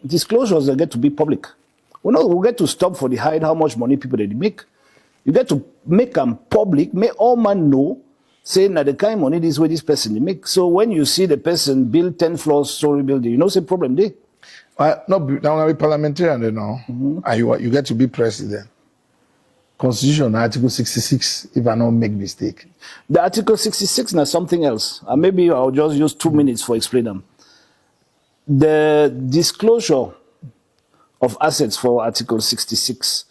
disclosures, they get to be public. We get to stop for the hide how much money people they make. You get to make them public, make all man know, saying that the kind of money this way this person they make. So when you see the person build 10 floors story building, you know it's a problem there. No, now I'm a parliamentarian, you know, and you get to be president. Constitution, Article 66, if I don't make mistake. The Article 66 is something else. And maybe I'll just use 2 minutes for explain them. The disclosure of assets for Article 66,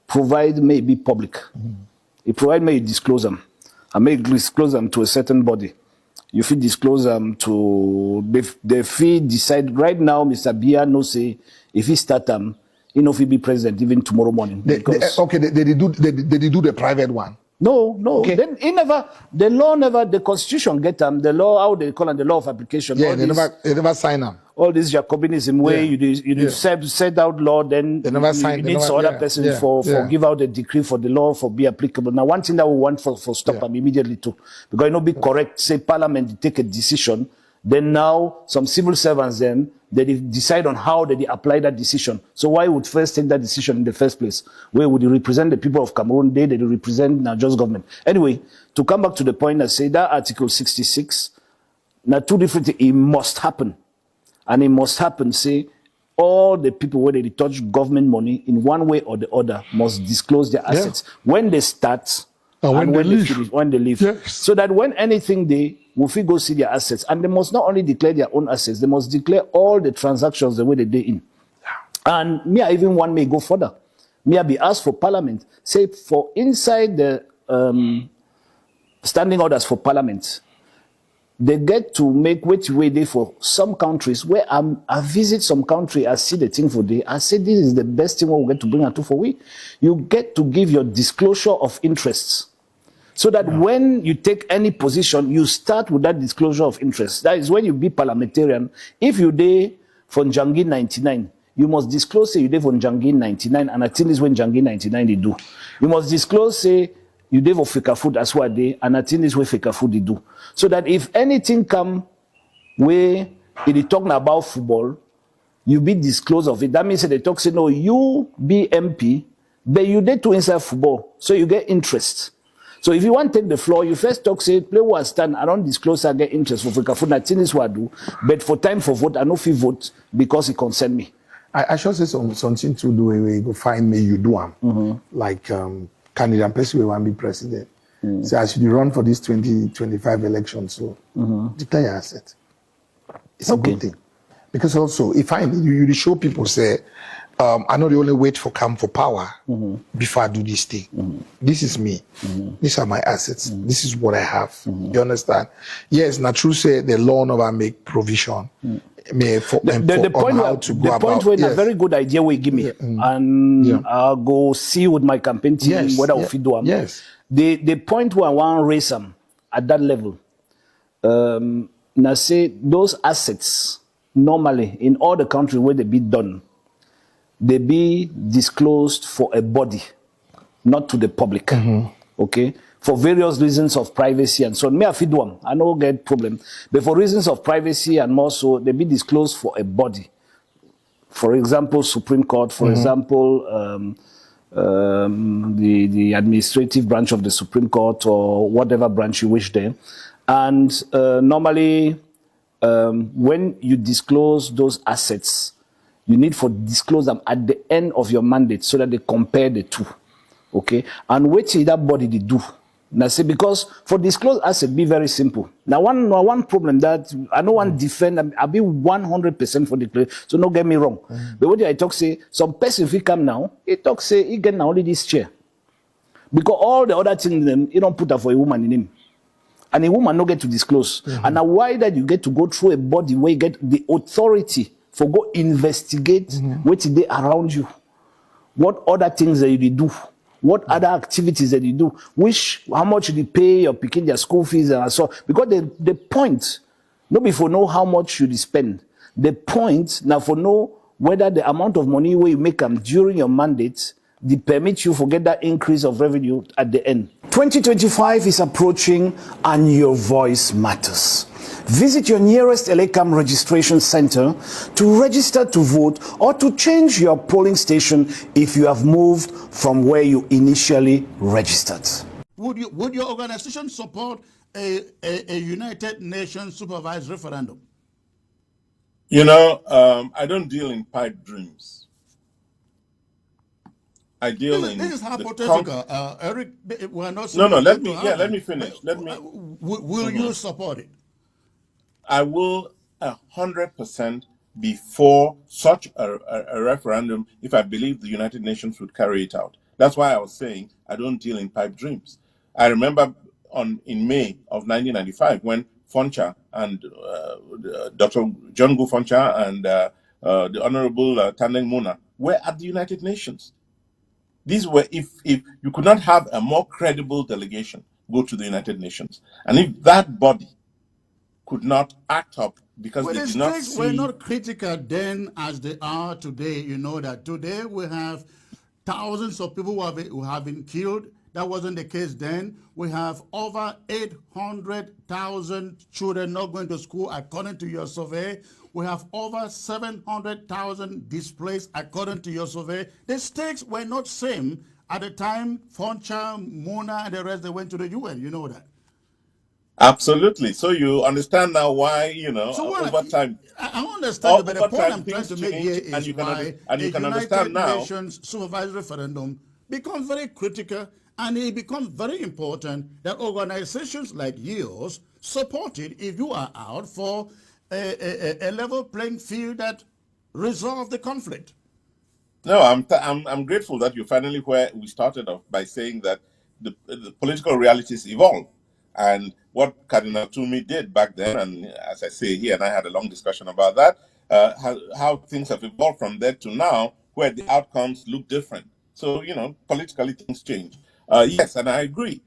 provide may be public. It provide may disclose them. And may disclose them to a certain body. You feel disclose them to the fee decide right now, Mr. Bia no say if he start them, if he be president even tomorrow morning. They do the private one. No. Okay. Then the constitution get them, the law, how they call it, the law of application. Yeah, they never sign them. All this Jacobinism way you set out law, then they never sign, you need some other person for give out a decree for the law for be applicable. Now one thing that we want for stop them immediately too, because be correct, say parliament take a decision, then now some civil servants then they decide on how they apply that decision. So why would first take that decision in the first place? Where would you represent the people of Cameroon? They represent now just government. Anyway, to come back to the point, I say that Article 66, now two different things, it must happen. And it must happen, say, all the people where they touch government money in one way or the other must disclose their assets when they start and when they leave. Yes. So that when anything they will go see their assets, and they must not only declare their own assets, they must declare all the transactions the way they did in. And me, I even one may go further. Me, I be asked for parliament, say for inside the standing orders for parliament, they get to make which way they for some countries where I visit some country, I see the thing for day. I say this is the best thing we get to bring out for we. You get to give your disclosure of interests. So that when you take any position, you start with that disclosure of interest. That is when you be parliamentarian. If you day for Njangin 99, you must disclose say you day for Njangin 99, and until this when Njangin 99 they do. You must disclose say you day for Fika food as what they, and until this way Fika food they do. So that if anything come where it is talking about football, you be disclosed of it. That means that they talk say no, you be MP, but you did to inside football, so you get interest. So if you want to take the floor, you first talk, say, play one stand, I don't disclose, I get interest for Fika food, I think this what I do. But for time for vote, I know if you vote because it concern me. I should say something to do where you go find me, you do them. Like candidate person will want to be president. So I should run for this 2025 election, so declare your asset. It's a good thing. Because also, if you show people, say, I know they only wait for come for power before I do this thing. This is me. These are my assets. This is what I have. You understand? Yes, not true say the law never make provision. The point where a very good idea will give me. And I'll go see with my campaign team whether we do them. Yes. The point where I want to raise them at that level, now say those assets normally in all the countries where they be done, they be disclosed for a body, not to the public. Okay? For various reasons of privacy and so on. Me I feed one. I no get problem. But for reasons of privacy and more so, they be disclosed for a body. For example, Supreme Court, for example, the administrative branch of the Supreme Court or whatever branch you wish there. And normally, when you disclose those assets, you need to disclose them at the end of your mandate so that they compare the two. Okay? And what till that body they do. Now say because for disclosed asset be very simple. Now one problem that I don't want to defend, I'll be 100% for declare. So don't get me wrong. But what I talk say, some person if he come now, he talk say he get now only this chair. Because all the other things them, he don't put that for a woman in him. And a woman no get to disclose. And now why that you get to go through a body where you get the authority for go investigate what they around you. What other things that you do? What other activities that you do? How much you pay or picking their school fees and so. Because the point, not before know how much you spend. The point now for know whether the amount of money where you make them during your mandate, they permit you to get that increase of revenue at the end. 2025 is approaching and your voice matters. Visit your nearest ELECAM registration center to register to vote or to change your polling station if you have moved from where you initially registered. Would your organization support a United Nations supervised referendum? You know, I don't deal in pipe dreams. I deal in this is hypothetical, Eric. We're not no. supposed Let to me have let it. me finish. Let me. Will you support it? I will 100% be for such a referendum if I believe the United Nations would carry it out. That's why I was saying I don't deal in pipe dreams. I remember in May of 1995 when Foncha and Dr. John Gu Foncha and the Honorable Tandeng Muna were at the United Nations. These were, if you could not have a more credible delegation go to the United Nations, and if that body could not act up because Well, they the did not stakes were see. not critical then as they are today. You know that today we have thousands of people who have been killed. That wasn't the case then. We have over 800,000 children not going to school according to your survey. We have over 700,000 displaced according to your survey. The stakes were not same at the time Foncha, Mona, and the rest, they went to the UN. You know that. Absolutely. So you understand now why, you know, So over time, I understand you, but the over point time I'm trying things to make here change, and is you can why and a you can understand United now. Nations supervised referendum becomes very critical, and it becomes very important that organizations like yours support it if you are out for a level playing field that resolve the conflict. No, I'm grateful that you're finally where we started off by saying that the political realities evolve, and what Cardinal Toomey did back then, and as I say, he and I had a long discussion about that, how things have evolved from there to now, where the outcomes look different. So you know, politically things change. Yes, and I agree.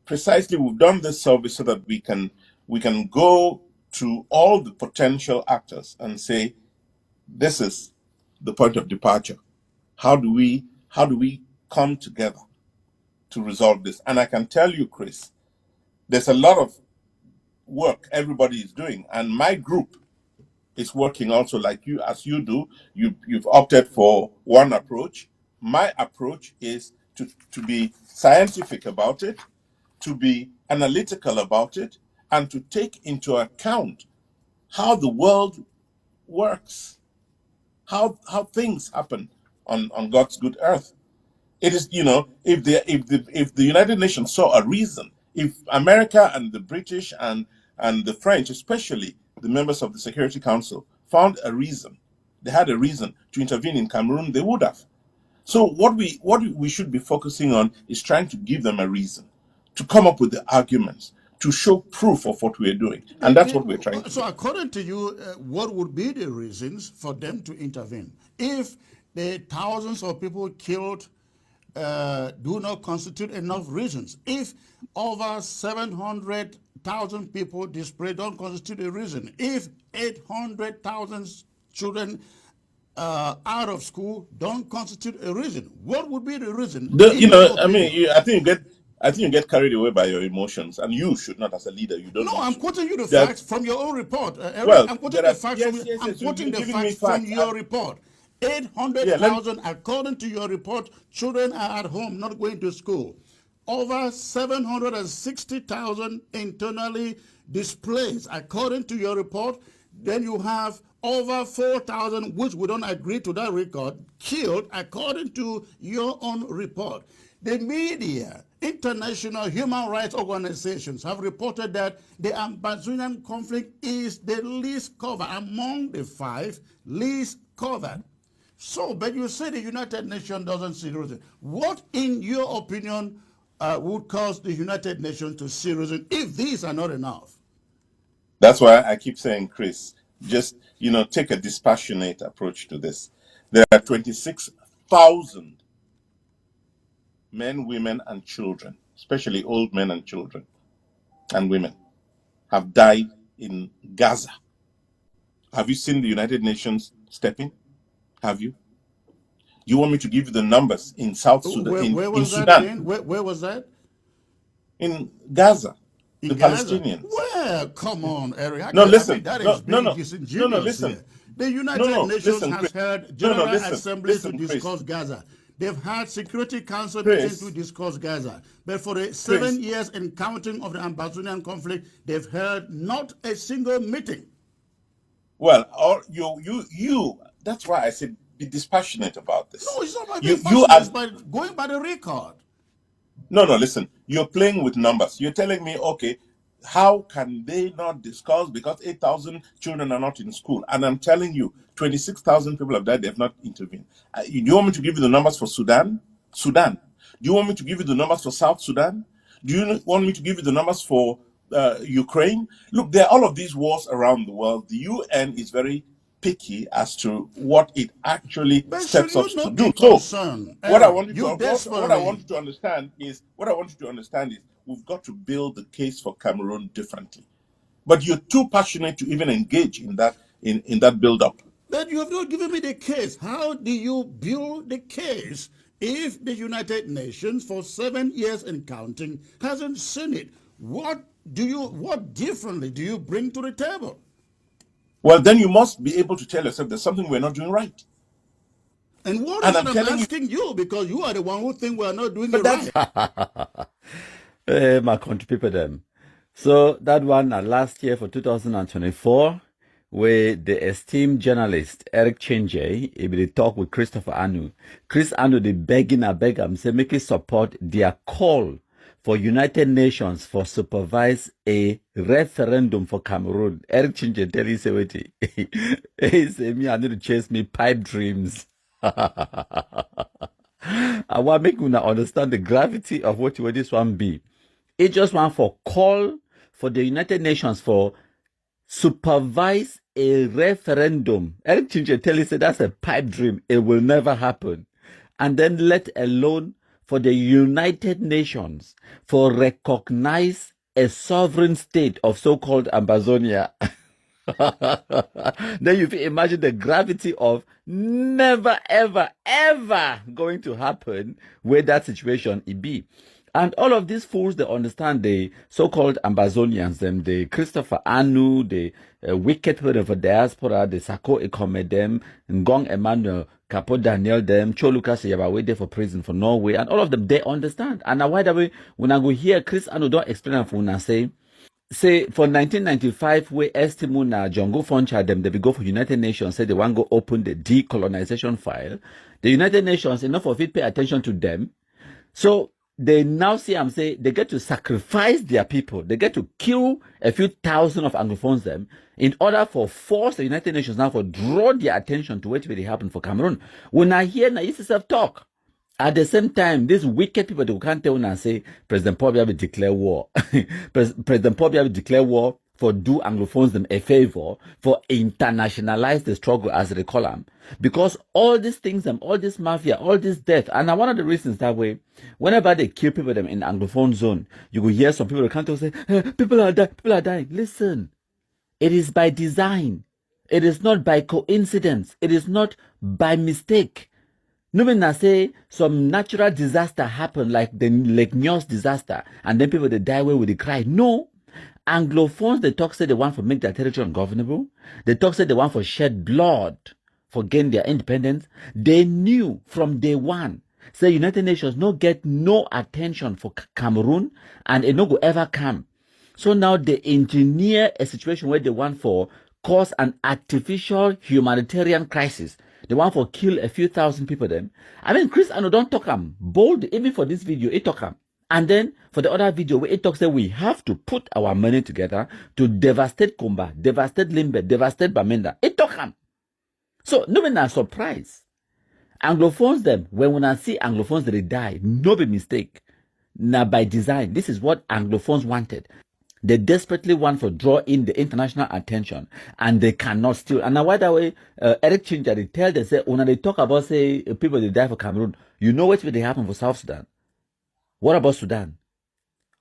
Precisely, we've done this survey so that we can go to all the potential actors and say, this is the point of departure. How do we come together to resolve this? And I can tell you, Chris, there's a lot of work everybody is doing, and my group is working also like you, as you do. You've opted for one approach. My approach is to be scientific about it, to be analytical about it, and to take into account how the world works, how things happen on God's good earth. It is, you know, if the United Nations saw a reason, if America and the British and the French, especially the members of the Security Council, found a reason, they had a reason to intervene in Cameroon, they would have. So what we should be focusing on is trying to give them a reason, to come up with the arguments, to show proof of what we're doing, and that's what we're trying to do. So according to you, what would be the reasons for them to intervene? If the thousands of people killed do not constitute enough reasons, if over 700,000 people displaced don't constitute a reason, if 800,000 children out of school don't constitute a reason, what would be the reason? You know, I mean, I think you get carried away by your emotions, and you should not, as a leader. You don't. No, need I'm to. quoting you the That- facts from your own report. Eric, Well, I'm quoting there the are- facts yes, from yes, I'm yes, quoting you're the giving me facts from facts. your report. 800,000, according to your report, children are at home, not going to school. Over 760,000 internally displaced, according to your report. Then you have over 4,000, which we don't agree to that record, killed, according to your own report. The media, international human rights organizations have reported that the Ambazonian conflict is the least covered, among the 5 least covered. So, but you say the United Nations doesn't see reason. What, in your opinion, would cause the United Nations to see reason if these are not enough? That's why I keep saying, Chris, just, you know, take a dispassionate approach to this. There are 26,000 men, women, and children, especially old men and children and women, have died in Gaza. Have you seen the United Nations step in? Have you? You want me to give you the numbers in South Sudan? Where In was that Sudan? again? Where was that? In Gaza, In the Gaza. Palestinians. Well, come on, Eric. No, I listen. mean, that No, is no, being no. disingenuous Listen. here. The United No, Nations listen, has Chris. held General Listen. Assemblies to Listen, Chris. discuss Gaza. They've had Security Council meetings to Chris. discuss Gaza. But for the Chris. 7 years and counting of the Ambazonian conflict, they've held not a single meeting. Well, or you. That's why I said be dispassionate about this. No, it's not about You being you passionate, are it's by going by the record. No, listen. You're playing with numbers. You're telling me, okay, how can they not discuss because 8,000 children are not in school? And I'm telling you, 26,000 people have died. They have not intervened. Do you want me to give you the numbers for Sudan? Sudan. Do you want me to give you the numbers for South Sudan? Do you want me to give you the numbers for Ukraine? Look, there are all of these wars around the world. The UN is very picky as to what it actually But should steps up you to not do. be So, concerned, what I Eric? want you to what I want you to understand is we've got to build the case for Cameroon differently. But you're too passionate to even engage in that build up. But you have not given me the case. How do you build the case if the United Nations for 7 years and counting hasn't seen it? What differently do you bring to the table? Well, then you must be able to tell yourself there's something we're not doing right. And what And is it I'm asking you? Because you are the one who think we're not doing it right. My country people them. So that one last year for 2024, where the esteemed journalist Eric Chenje he will talk with Christopher Anu. Chris Anu they begging I beg him say make it support their call for United Nations for supervise a referendum for Cameroon. Eric Chenje tell you say wait he say me I need to chase me pipe dreams. I want make you understand the gravity of what will this one be. It just want for call for the United Nations for supervise a referendum. Eric Chinche tell you say that's a pipe dream. It will never happen. And then let alone for the United Nations for recognize a sovereign state of so-called Ambazonia. Then you imagine the gravity of never, ever, ever going to happen where that situation it be. And all of these fools, they understand the so-called Ambazonians, them, the Christopher Anu, the wicked people of the diaspora, the Sako Ekome them, Ngong Emmanuel, Capo Daniel them, Cho Lucas Yabawe there for prison for Norway, and all of them, they understand. And now why the way, when I go here, Chris Anu don't explain for when I say for 1995, where Estimuna Jongo Foncha them, they be go for United Nations, say they want to go open the decolonization file. The United Nations, enough of it pay attention to them. So they now see I'm say they get to sacrifice their people. They get to kill a few thousand of Anglophones them in order for force the United Nations now for draw their attention to what really happened for Cameroon. When I hear Naisisef talk, at the same time, these wicked people they can't tell and say President Paul Biya will declare war. President Paul Biya will declare war for do Anglophones them a favor for internationalize the struggle as they call them. Because all these things, all this mafia, all this death, and one of the reasons that way, whenever they kill people them in the Anglophone zone, you will hear some people can't say, people are dying. Listen, it is by design. It is not by coincidence. It is not by mistake. No mean say some natural disaster happened like the Lake Nyos disaster, and then people they die away with the cry. No. Anglophones, they talk say they want to make their territory ungovernable. They talk say they want to shed blood for gain their independence. They knew from day one, say United Nations no get no attention for Cameroon, and it no go ever come. So now they engineer a situation where they want for cause an artificial humanitarian crisis. They want for kill a few thousand people then. I mean, Chris Anu don't talk bold, even for this video, it talk And then for the other video, where it talks that we have to put our money together to devastate Kumba, devastate Limbe, devastate Bamenda. It talk So no one are surprised. Anglophones them, when I see Anglophones they die, no be mistake. Now by design, this is what Anglophones wanted. They desperately want to draw in the international attention, and they cannot steal. And now, why that way, Eric Chinja, they tell them, say, when they talk about, say, people they die for Cameroon, you know what will happen for South Sudan? What about Sudan?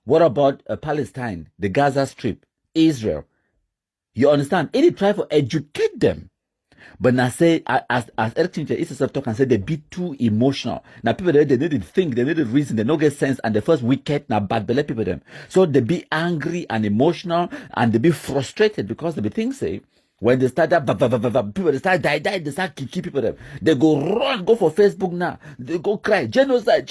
What about Palestine, the Gaza Strip, Israel? You understand? They try to educate them. But now say, as Eric Chinche is talk and say they be too emotional. Now people they need to think, they need to reason, they don't get sense, and the first wicked now bad belly people them. So they be angry and emotional and they be frustrated because they be think say when they start that people they start die, they start kill people them. They go run, go for Facebook now. They go cry, genocide.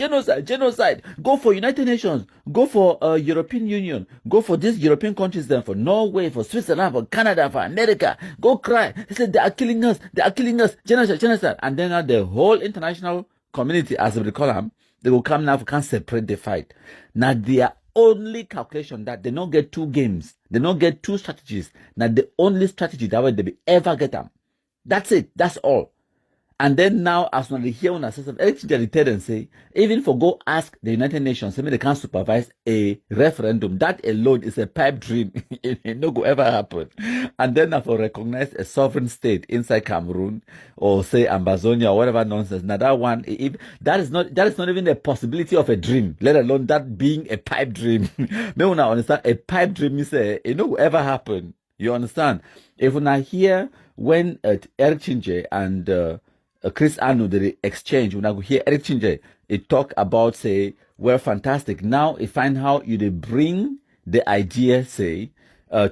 Go for United Nations, go for European Union, go for these European countries then, for Norway, for Switzerland, for Canada, for America. Go cry. They said they are killing us, genocide. And then now the whole international community, as we call them, they will come now can separate the fight. Now they are only calculation that they don't get two games, they don't get two strategies. Now the only strategy that way they be ever get them. That's it. That's all. And then now, as when they hear on a system, they tell and say, even for go ask the United Nations, maybe they can't supervise a referendum. That alone is a pipe dream. It no go ever happen. And then now for recognize a sovereign state inside Cameroon or say Ambazonia or whatever nonsense. Now that one, if that is not even a possibility of a dream, let alone that being a pipe dream. May we now understand a pipe dream is it no go ever happen. You understand? If we now hear when Eric Chinche and Chris Anu, the exchange, when I go hear Eric Chinche, it talk about, say, well, fantastic. Now, you find how you they bring the idea, say,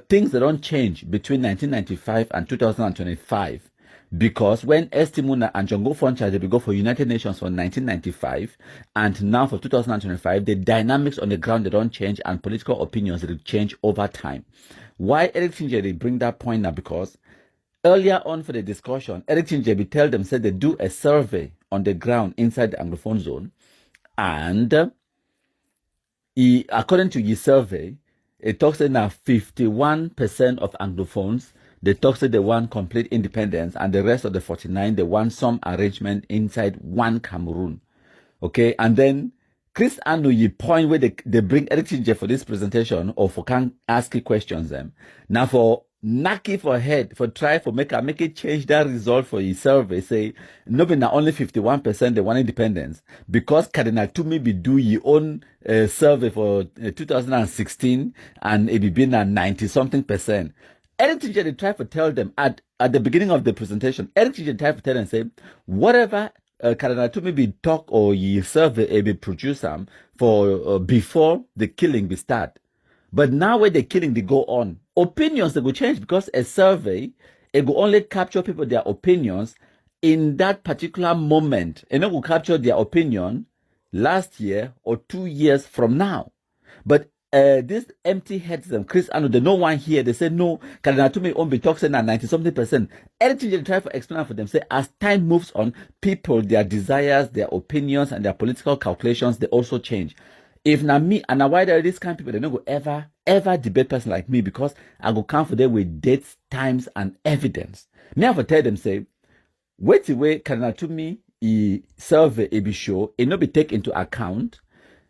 things that don't change between 1995 and 2025. Because when Estimuna and Jongo Foncha, they go for United Nations for 1995, and now for 2025, the dynamics on the ground, they don't change, and political opinions, they change over time. Why Eric Chinche, they bring that point now? Because earlier on for the discussion, Eric Chinjebi tell them, said they do a survey on the ground inside the Anglophone zone. And according to his survey, it talks that now 51% of Anglophones, they talk that they want complete independence, and the rest of the 49, they want some arrangement inside one Cameroon. Okay, and then Chris Anu, you point where they bring Eric Chinje for this presentation or for can ask you questions them. Now for Naki for head for try for make it change that result for his survey. Say no be now only 51% they want independence because Cardinal Tumi be do your own survey for 2016 and it be been at 90-something%. Eric Chinje they try to tell them at the beginning of the presentation. Eric Chinje try to tell them say whatever Cardinal Tumi be talk or ye survey be produce them for before the killing be start. But now when the killing they go on, opinions they go change because a survey it will only capture people their opinions in that particular moment. And it will capture their opinion last year or 2 years from now. But this empty heads them, Chris Anu, they no one here. They say no, Kadanatumi won't be talking at 90-something%. Everything they try to explain for them, say as time moves on, people, their desires, their opinions, and their political calculations, they also change. If not me, and why there are these kind of people, they don't go ever debate person like me because I go come for them with dates, times, and evidence. Me have to tell them, say, wait the way Kadanatumi survey be show, it not be take into account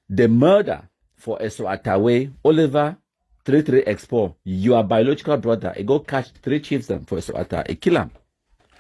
the murder for Eso Atawe, Oliver 33 Expo, your biological brother, it go catch 3 chiefs them for Eso Atawe, a kill him.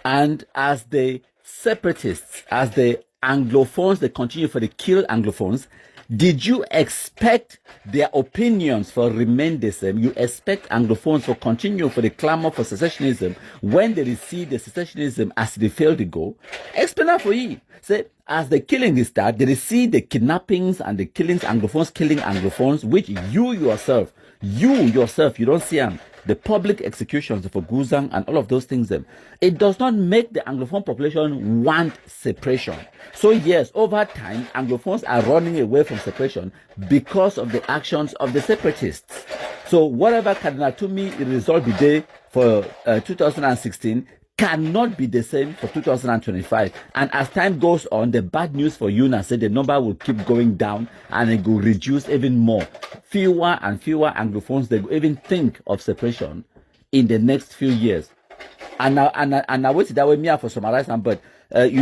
And as the separatists, as the Anglophones, they continue for the kill Anglophones, did you expect their opinions for remain the same? You expect Anglophones to continue for the clamor for secessionism when they receive the secessionism as they fail to go? Explain that for you. Say, as the killing is start, they receive the kidnappings and the killings, Anglophones killing Anglophones, which you yourself, you don't see them. The public executions for Guzang and all of those things, it does not make the Anglophone population want separation. So yes, over time, Anglophones are running away from separation because of the actions of the separatists. So whatever Cardinal Tumi result be there for 2016 cannot be the same for 2025. And as time goes on, the bad news for you now, say the number will keep going down and it will reduce even more. Fewer and fewer Anglophones, they will even think of separation in the next few years. And I wait that way me for summarize them, but Eric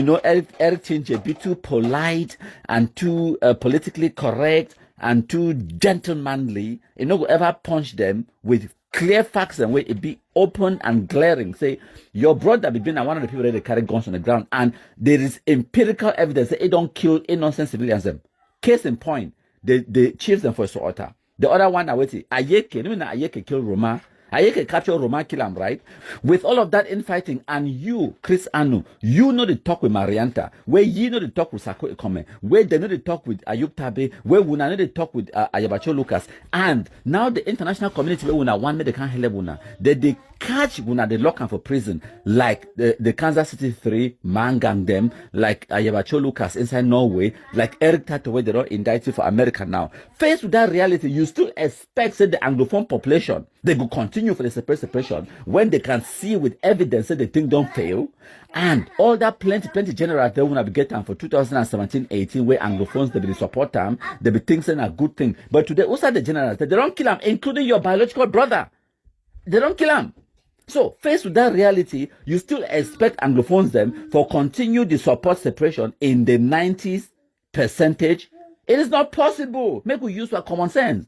Chinche be too polite and too politically correct and too gentlemanly. You know, ever punch them with clear facts and way it be open and glaring. Say your brother be been one of the people that they carry guns on the ground, and there is empirical evidence that it don't kill innocent civilians. Them case in point, they chiefs them for Soota. The other one I wait Ayeke, no Ayeke kill Roma. I can capture Roman Kilam, right? With all of that infighting, and you, Chris Anu, you know the talk with Marianta, where you know the talk with Sako Ekome, where they know the talk with Ayub Tabe, where we know the talk with Ayabacho Lucas, and now the international community where we one they can't help una, they catch una they lock them for prison, like the Kansas City 3 mangang them, like Ayabacho Lucas inside Norway, like Eric Tato where they're all indicted for America now. Faced with that reality, you still expect say the Anglophone population they will continue for the separation when they can see with evidence that the thing don't fail, and all that plenty general they want to get them for 2017-18 where Anglophones they be support them, they be thinking a good thing. But today also the generals they don't kill them, including your biological brother. They don't kill them. So, faced with that reality, you still expect Anglophones them for continue the support separation in the 90s percentage. It is not possible. Make we use our common sense.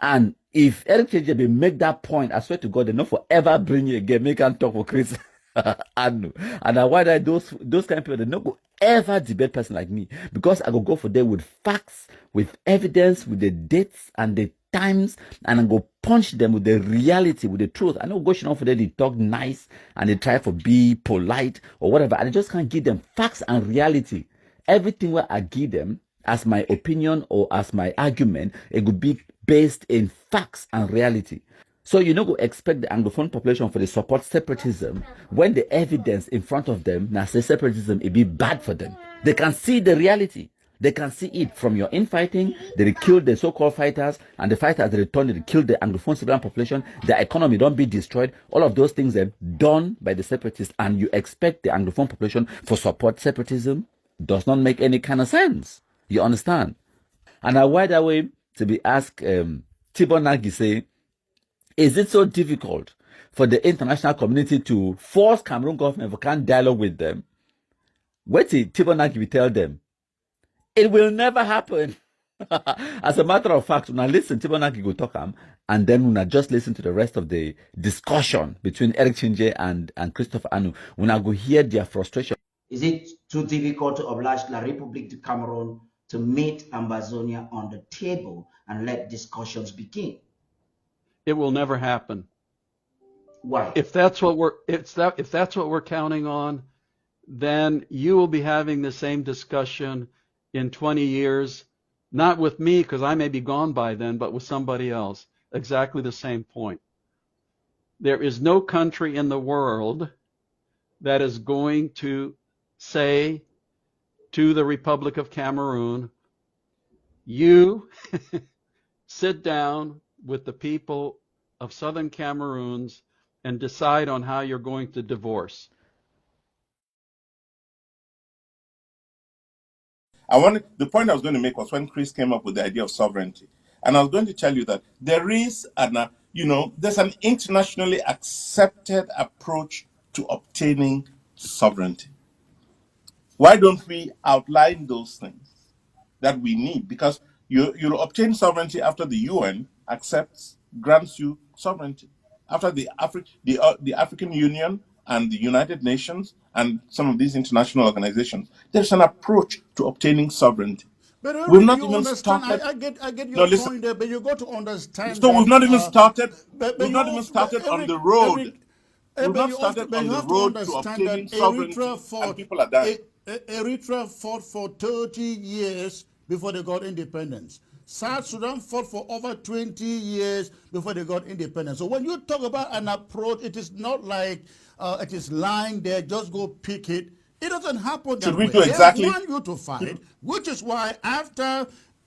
And if Eric Chejebe make that point, I swear to God, they not forever bring you again. Make and talk for Chris. And why that those kind of people they not go ever debate person like me, because I go for them with facts, with evidence, with the dates and the times, and I go punch them with the reality, with the truth. I know go for them, they talk nice and they try for be polite or whatever, and I just can't give them facts and reality. Everything where I give them as my opinion or as my argument, it would be based in facts and reality. So you know go expect the Anglophone population for the support separatism when the evidence in front of them now say separatism it be bad for them. They can see the reality. They can see it from your infighting. They killed the so-called fighters, and the fighters they returned, they killed the Anglophone civilian population. The economy don't be destroyed. All of those things are done by the separatists, and you expect the Anglophone population for support separatism does not make any kind of sense. You understand? And I wide away to be asked Tibonagi say, is it so difficult for the international community to force Cameroon government for can't dialogue with them? What did Tibonagi will tell them? It will never happen. As a matter of fact, when I listen, Tibonagi go talk and then when I just listen to the rest of the discussion between Eric Chinje and Christopher Anu, when I go hear their frustration. Is it too difficult to oblige La République du Cameroon to meet Ambazonia on the table and let discussions begin? It will never happen. Why? If that's what we're counting on, then you will be having the same discussion in 20 years, not with me because I may be gone by then, but with somebody else. Exactly the same point. There is no country in the world that is going to say to the Republic of Cameroon, you sit down with the people of Southern Cameroons and decide on how you're going to divorce. The point I was going to make was when Chris came up with the idea of sovereignty. And I was going to tell you that there is there's an internationally accepted approach to obtaining sovereignty. Why don't we outline those things that we need? Because you'll obtain sovereignty after the UN grants you sovereignty. After the African Union and the United Nations and some of these international organizations, there's an approach to obtaining sovereignty. But We've not you even understand, started. I get your point there, but you got to understand. So we've not even started. But We've not even started on the road. We've not started on the road to obtaining sovereignty, and people are dying. Eritrea fought for 30 years before they got independence. South Sudan fought for over 20 years before they got independence. So when you talk about an approach, it is not like it is lying there, just go pick it. It doesn't happen that way. Should we do exactly? They want you to fight, which is why after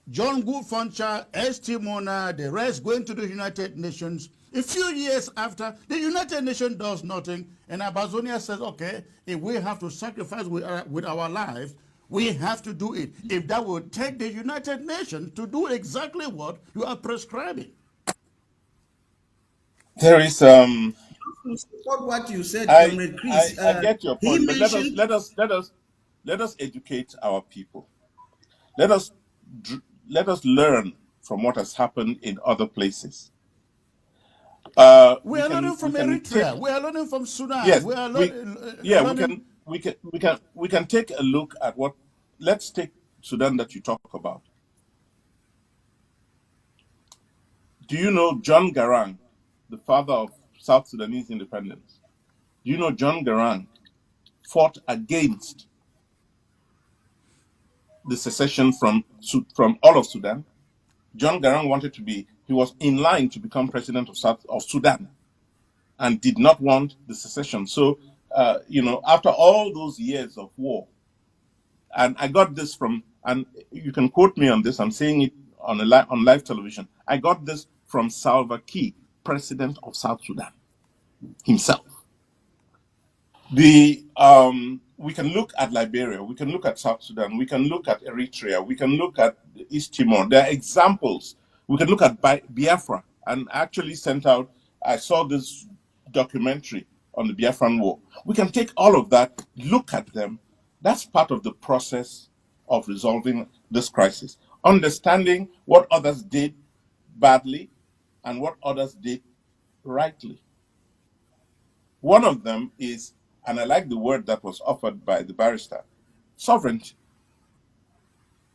John Gulfancha, S.T. Mona, the rest going to the United Nations, a few years after, the United Nations does nothing, and Ambazonia says, okay, if we have to sacrifice with our lives, we have to do it. If that would take the United Nations to do exactly what you are prescribing. There is Support what you said, I Comrade Chris. I get your point, but let us educate our people. Let us learn from what has happened in other places. We are learning from Eritrea. We are learning from Sudan. Yes, we are we can take a look at what. Let's take Sudan that you talk about. Do you know John Garang, the father of South Sudanese independence. You know, John Garang fought against the secession from all of Sudan. John Garang wanted to be, he was in line to become president of Sudan and did not want the secession. So, you know, after all those years of war, and I got this from, and you can quote me on this, I'm saying it on live television. I got this from Salva Kiir, president of South Sudan himself. We can look at Liberia, we can look at South Sudan, we can look at Eritrea, we can look at East Timor. There are examples. We can look at Biafra, and actually sent out, I saw this documentary on the Biafran War. We can take all of that, look at them. That's part of the process of resolving this crisis. Understanding what others did badly and what others did rightly. One of them is, and I like the word that was offered by the barrister, sovereignty.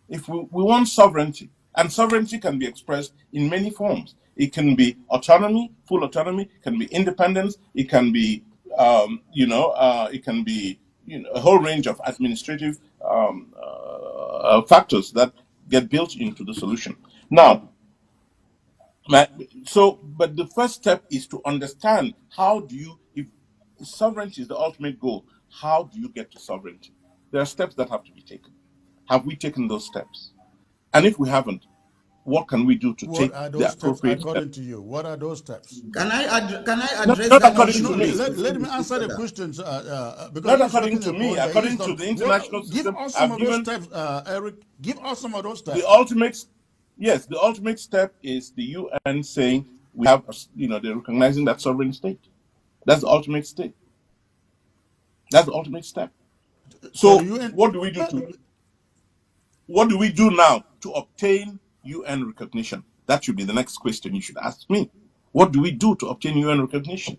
If we want sovereignty, and sovereignty can be expressed in many forms. It can be autonomy, full autonomy, it can be independence, it can be, it can be a whole range of administrative factors that get built into the solution. Now, but the first step is to understand how do you, if sovereignty is the ultimate goal, how do you get to sovereignty? There are steps that have to be taken. Have we taken those steps? And if we haven't, what can we do to take the appropriate steps? According to you, what are those steps? Can I address not that according issue? to me. Let me answer the questions. Not according to me, according to the international system. Give us some of those steps, Eric. Give us some of those steps. The ultimate step is the UN saying we have, they're recognizing that sovereign state. That's the ultimate state. That's the ultimate step. So what do we do what do we do now to obtain UN recognition? That should be the next question you should ask me. What do we do to obtain UN recognition?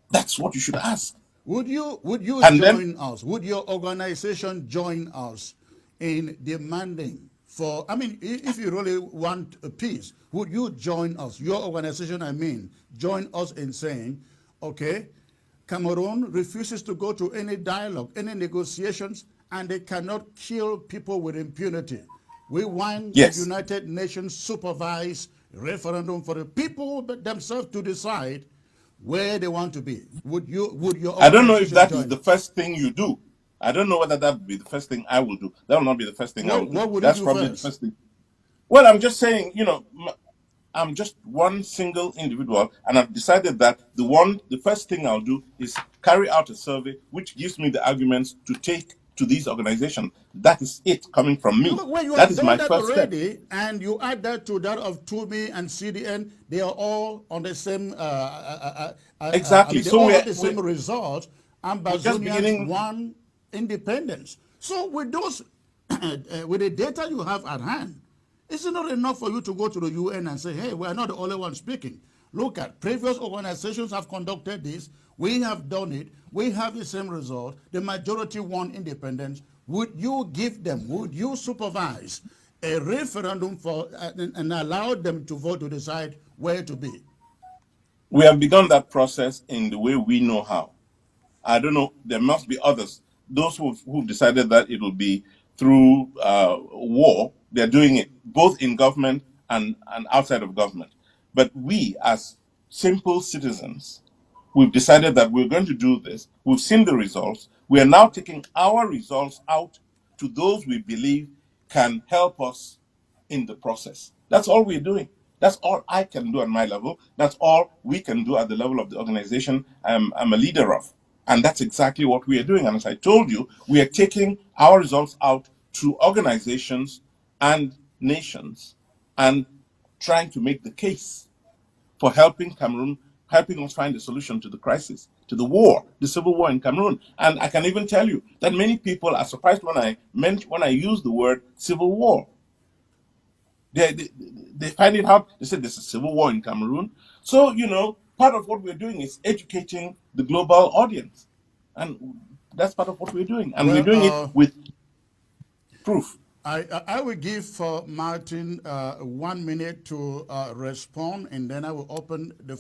That's what you should ask. Would you And join us? Would your organization join us in demanding for, I mean, if you really want a peace, would you join us? Your organization, I mean, join us in saying, okay, Cameroon refuses to go to any dialogue, any negotiations, and they cannot kill people with impunity. We want the United Nations supervised referendum for the people themselves to decide where they want to be. Would your I don't know if that is the first thing you do. I don't know whether that would be the first thing I will do. That will not be the first thing I will do. What would That's you do probably first? the first thing. Well, I'm just saying, I'm just one single individual, and I've decided that the first thing I'll do is carry out a survey which gives me the arguments to take to these organizations. That is it coming from me. When you that have is done my that first already, step. and you add that to that of TUMI and CDN, they are all on the same. Exactly. They So all we're have the same result. Ambazonians won independence. So with those, with the data you have at hand, it's not enough for you to go to the UN and say, hey, we're not the only one speaking. Look at previous organizations have conducted this. We have done it. We have the same result. The majority won independence. Would you give them, would you supervise a referendum for and allow them to vote to decide where to be? We have begun that process in the way we know how. I don't know, there must be others. Those who've decided that it will be through war, they're doing it both in government and outside of government. But we, as simple citizens, we've decided that we're going to do this. We've seen the results. We are now taking our results out to those we believe can help us in the process. That's all we're doing. That's all I can do at my level. That's all we can do at the level of the organization I'm a leader of. And that's exactly what we are doing. And as I told you, we are taking our results out to organizations and nations and trying to make the case for helping Cameroon, helping us find a solution to the crisis, to the war, the civil war in Cameroon. And I can even tell you that many people are surprised when I use the word civil war. They find it hard. They say there's a civil war in Cameroon. So, part of what we're doing is educating the global audience. And that's part of what we're doing. And we're doing it with proof. I will give Martin 1 minute to respond, and then I will open the